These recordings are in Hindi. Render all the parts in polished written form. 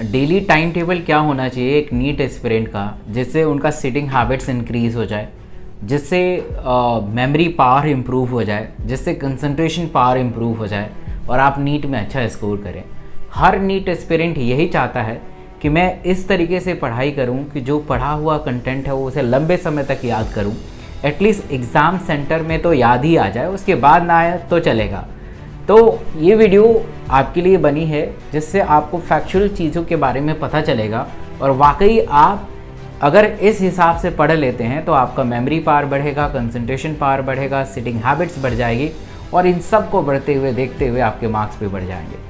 डेली टाइम टेबल क्या होना चाहिए एक नीट एस्पिरेंट का, जिससे उनका सिटिंग हैबिट्स इंक्रीज हो जाए, जिससे मेमोरी पावर इम्प्रूव हो जाए, जिससे कंसंट्रेशन पावर इम्प्रूव हो जाए और आप नीट में अच्छा स्कोर करें। हर नीट एस्पिरेंट यही चाहता है कि मैं इस तरीके से पढ़ाई करूं कि जो पढ़ा हुआ कंटेंट है वो उसे लंबे समय तक याद करूं, एटलीस्ट एग्ज़ाम सेंटर में तो याद ही आ जाए, उसके बाद ना आए तो चलेगा। तो ये वीडियो आपके लिए बनी है जिससे आपको फैक्चुअल चीज़ों के बारे में पता चलेगा और वाकई आप अगर इस हिसाब से पढ़ लेते हैं तो आपका मेमोरी पावर बढ़ेगा, कंसंट्रेशन पावर बढ़ेगा, सिटिंग हैबिट्स बढ़ जाएगी और इन सब को बढ़ते हुए देखते हुए आपके मार्क्स भी बढ़ जाएंगे।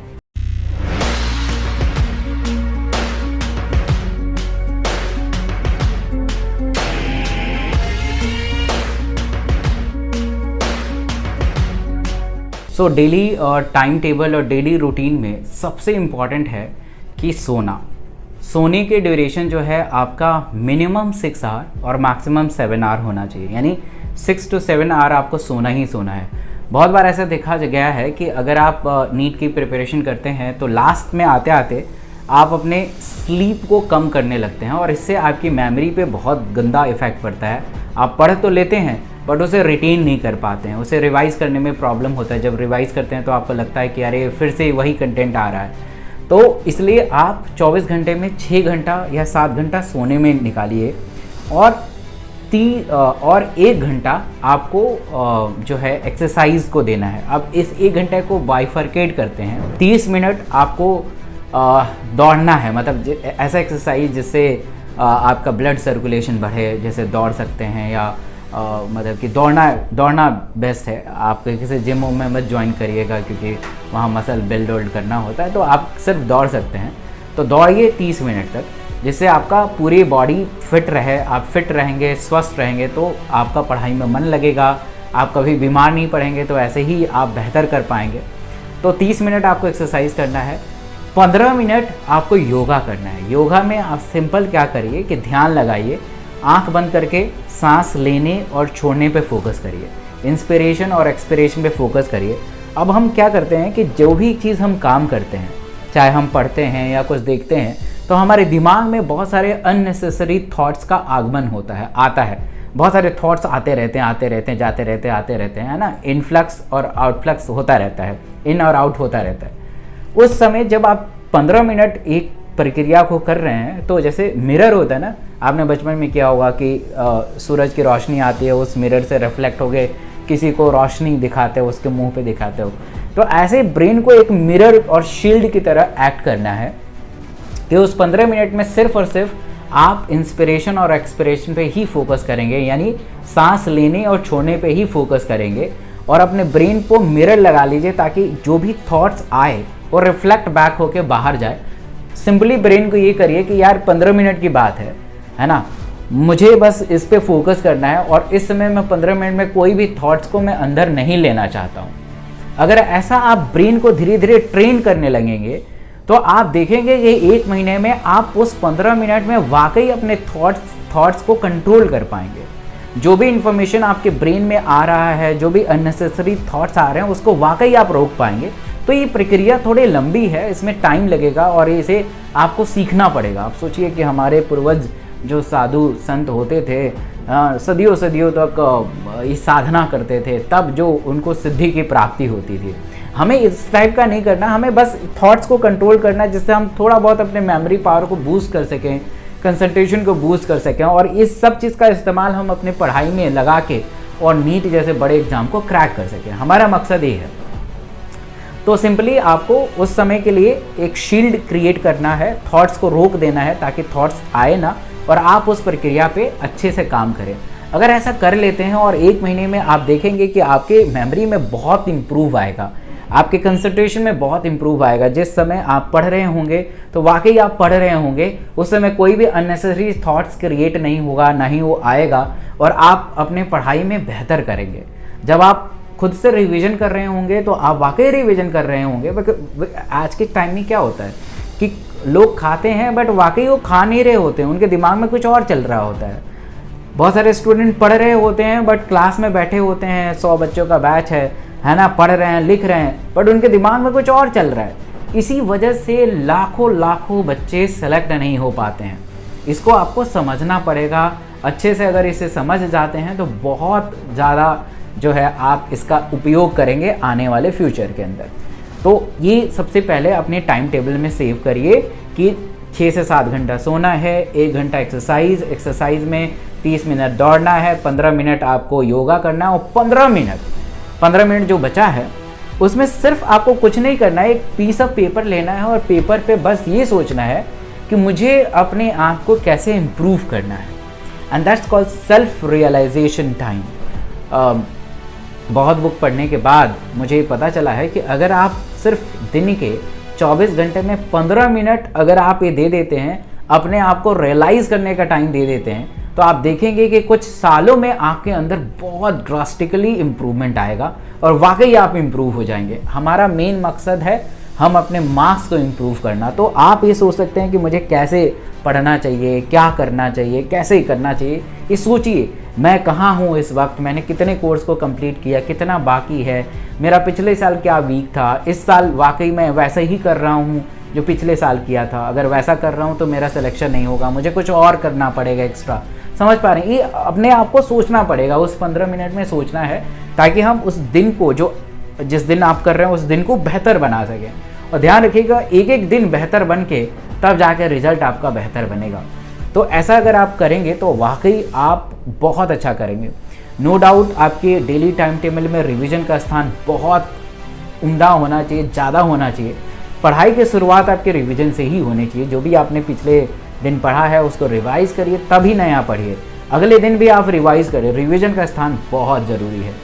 सो डेली टाइम टेबल और डेली रूटीन में सबसे इम्पॉर्टेंट है कि सोने के ड्यूरेशन जो है आपका मिनिमम 6 आवर और मैक्सिमम 7 आवर होना चाहिए, यानी 6 to 7 आवर आपको सोना ही सोना है। बहुत बार ऐसा देखा गया है कि अगर आप नीट की प्रिपरेशन करते हैं तो लास्ट में आते आते आप अपने स्लीप को कम करने लगते हैं और इससे आपकी मेमोरी पे बहुत गंदा इफेक्ट पड़ता है। आप पढ़ तो लेते हैं बट उसे रिटेन नहीं कर पाते हैं, उसे रिवाइज़ करने में प्रॉब्लम होता है। जब रिवाइज़ करते हैं तो आपको लगता है कि अरे फिर से वही कंटेंट आ रहा है। तो इसलिए आप 24 घंटे में 6 घंटा या 7 घंटा सोने में निकालिए और 1 घंटा आपको जो है एक्सरसाइज को देना है। अब इस 1 घंटे को बाइफरकेट करते हैं। 30 मिनट आपको दौड़ना है, मतलब ऐसा एक्सरसाइज जिससे आपका ब्लड सर्कुलेशन बढ़े, जैसे दौड़ सकते हैं या मतलब कि दौड़ना बेस्ट है। आप किसी जिम में मत ज्वाइन करिएगा क्योंकि वहाँ मसल बिल्ड होल्ड करना होता है, तो आप सिर्फ दौड़ सकते हैं। तो दौड़िए 30 मिनट तक, जिससे आपका पूरी बॉडी फिट रहे, आप फिट रहेंगे, स्वस्थ रहेंगे तो आपका पढ़ाई में मन लगेगा, आप कभी बीमार नहीं पड़ेंगे, तो ऐसे ही आप बेहतर कर पाएंगे। तो 30 मिनट आपको एक्सरसाइज करना है। 15 मिनट आपको योगा करना है। योगा में आप सिंपल क्या करिए कि ध्यान लगाइए, आंख बंद करके सांस लेने और छोड़ने पे फोकस करिए, इंस्पिरेशन और एक्सपिरेशन पे फोकस करिए। अब हम क्या करते हैं कि जो भी चीज़ हम काम करते हैं, चाहे हम पढ़ते हैं या कुछ देखते हैं, तो हमारे दिमाग में बहुत सारे अननेसेसरी थॉट्स का आगमन आता है। बहुत सारे थॉट्स आते रहते हैं, जाते रहते हैं, है ना। इनफ्लक्स और आउटफ्लक्स होता रहता है, इन और आउट होता रहता है। उस समय जब आप 15 मिनट एक प्रक्रिया को कर रहे हैं, तो जैसे मिरर होता है ना, आपने बचपन में किया होगा कि सूरज की रोशनी आती है, उस मिरर से रिफ्लेक्ट हो गए किसी को रोशनी दिखाते हो, उसके मुंह पे दिखाते हो। तो ऐसे ब्रेन को एक मिरर और शील्ड की तरह एक्ट करना है कि उस 15 मिनट में सिर्फ और सिर्फ आप इंस्पिरेशन और एक्सपिरेशन पे ही फोकस करेंगे, यानी सांस लेने और छोड़ने पे ही फोकस करेंगे और अपने ब्रेन को मिरर लगा लीजिए ताकि जो भी थॉट्स आए वो रिफ्लेक्ट बैक होके बाहर जाए। सिंपली ब्रेन को ये करिए कि यार 15 मिनट की बात है ना, मुझे बस इस पे फोकस करना है और इस समय मैं 15 मिनट में कोई भी थॉट्स को मैं अंदर नहीं लेना चाहता हूँ। अगर ऐसा आप ब्रेन को धीरे धीरे ट्रेन करने लगेंगे तो आप देखेंगे कि 1 महीने में आप उस 15 मिनट में वाकई अपने थॉट्स को कंट्रोल कर पाएंगे। जो भी इंफॉर्मेशन आपके ब्रेन में आ रहा है, जो भी अननेसेसरी थॉट्स आ रहे हैं, उसको वाकई आप रोक पाएंगे। तो ये प्रक्रिया थोड़ी लंबी है, इसमें टाइम लगेगा और इसे आपको सीखना पड़ेगा। आप सोचिए कि हमारे पूर्वज जो साधु संत होते थे, सदियों तक इस साधना करते थे, तब जो उनको सिद्धि की प्राप्ति होती थी। हमें इस टाइप का नहीं करना, हमें बस थॉट्स को कंट्रोल करना है, जिससे हम थोड़ा बहुत अपने मेमोरी पावर को बूस्ट कर सकें, कंसंट्रेशन को बूस्ट कर सकें और इस सब चीज़ का इस्तेमाल हम अपने पढ़ाई में लगा के और नीट जैसे बड़े एग्जाम को क्रैक कर सकें। हमारा मकसद ये है। तो सिंपली आपको उस समय के लिए एक शील्ड क्रिएट करना है, थॉट्स को रोक देना है ताकि थॉट्स आए ना और आप उस प्रक्रिया पे अच्छे से काम करें। अगर ऐसा कर लेते हैं और 1 महीने में आप देखेंगे कि आपके मेमोरी में बहुत इम्प्रूव आएगा, आपके कंसंट्रेशन में बहुत इम्प्रूव आएगा। जिस समय आप पढ़ रहे होंगे तो वाकई आप पढ़ रहे होंगे, उस समय कोई भी अननेसेसरी थॉट्स क्रिएट नहीं होगा, ना ही वो आएगा और आप अपने पढ़ाई में बेहतर करेंगे। जब आप खुद से रिवीजन कर रहे होंगे तो आप वाकई रिवीजन कर रहे होंगे। आज के टाइम में क्या होता है कि लोग खाते हैं बट वाकई वो खा नहीं रहे होते हैं, उनके दिमाग में कुछ और चल रहा होता है। बहुत सारे स्टूडेंट पढ़ रहे होते हैं बट क्लास में बैठे होते हैं, 100 बच्चों का बैच है ना, पढ़ रहे हैं, लिख रहे हैं, बट उनके दिमाग में कुछ और चल रहा है। इसी वजह से लाखों लाखों बच्चे सेलेक्ट नहीं हो पाते हैं। इसको आपको समझना पड़ेगा अच्छे से। अगर इसे समझ जाते हैं तो बहुत ज़्यादा जो है आप इसका उपयोग करेंगे आने वाले फ्यूचर के अंदर। तो ये सबसे पहले अपने टाइम टेबल में सेव करिए कि 6 से 7 घंटा सोना है, 1 घंटा एक्सरसाइज में 30 मिनट दौड़ना है, 15 मिनट आपको योगा करना है, और 15 मिनट जो बचा है उसमें सिर्फ आपको कुछ नहीं करना है, एक पीस ऑफ पेपर लेना है और पेपर पे बस ये सोचना है कि मुझे अपने आप को कैसे इम्प्रूव करना है। And that's called self realization time. बहुत बुक पढ़ने के बाद मुझे पता चला है कि अगर आप सिर्फ दिन के 24 घंटे में 15 मिनट अगर आप ये दे देते हैं, अपने आप को रियलाइज़ करने का टाइम दे देते हैं, तो आप देखेंगे कि कुछ सालों में आपके अंदर बहुत ड्रास्टिकली इम्प्रूवमेंट आएगा और वाकई आप इम्प्रूव हो जाएंगे। हमारा मेन मकसद है हम अपने मार्क्स को इम्प्रूव करना। तो आप ये सोच सकते हैं कि मुझे कैसे पढ़ना चाहिए, क्या करना चाहिए, कैसे करना चाहिए, ये सोचिए। मैं कहाँ हूँ इस वक्त, मैंने कितने कोर्स को कंप्लीट किया, कितना बाकी है, मेरा पिछले साल क्या वीक था, इस साल वाकई मैं वैसा ही कर रहा हूँ जो पिछले साल किया था। अगर वैसा कर रहा हूँ तो मेरा सिलेक्शन नहीं होगा, मुझे कुछ और करना पड़ेगा एक्स्ट्रा। समझ पा रहे हैं? ये अपने आप को सोचना पड़ेगा, उस 15 मिनट में सोचना है, ताकि हम उस दिन को जिस दिन आप कर रहे हैं उस दिन को बेहतर बना सकें। और ध्यान रखिएगा, एक एक दिन बेहतर बन के तब जाकर रिजल्ट आपका बेहतर बनेगा। तो ऐसा अगर आप करेंगे तो वाकई आप बहुत अच्छा करेंगे। नो डाउट आपके डेली टाइम टेबल में रिवीजन का स्थान बहुत उम्दा होना चाहिए, ज़्यादा होना चाहिए। पढ़ाई की शुरुआत आपके रिवीजन से ही होनी चाहिए। जो भी आपने पिछले दिन पढ़ा है उसको रिवाइज़ करिए, तभी नया पढ़िए। अगले दिन भी आप रिवाइज़ करें, रिवीजन का स्थान बहुत ज़रूरी है।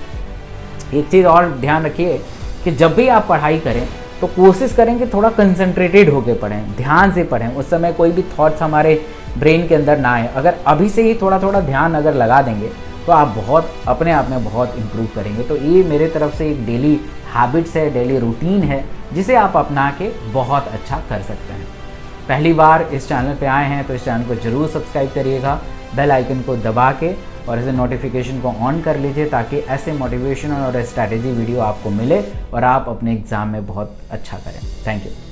एक चीज़ और ध्यान रखिए कि जब भी आप पढ़ाई करें तो कोशिश करें कि थोड़ा कंसंट्रेटेड होकर पढ़ें, ध्यान से पढ़ें। उस समय कोई भी थॉट्स हमारे ब्रेन के अंदर ना आए। अगर अभी से ही थोड़ा थोड़ा ध्यान अगर लगा देंगे तो आप बहुत अपने आप में बहुत इम्प्रूव करेंगे। तो ये मेरे तरफ से एक डेली हैबिट्स है, डेली रूटीन है, जिसे आप अपना के बहुत अच्छा कर सकते हैं। पहली बार इस चैनल पे आए हैं तो इस चैनल को ज़रूर सब्सक्राइब करिएगा, बेल आइकन को दबा के, और इसे नोटिफिकेशन को ऑन कर लीजिए ताकि ऐसे मोटिवेशनल और स्ट्रैटेजी वीडियो आपको मिले और आप अपने एग्ज़ाम में बहुत अच्छा करें। Thank you.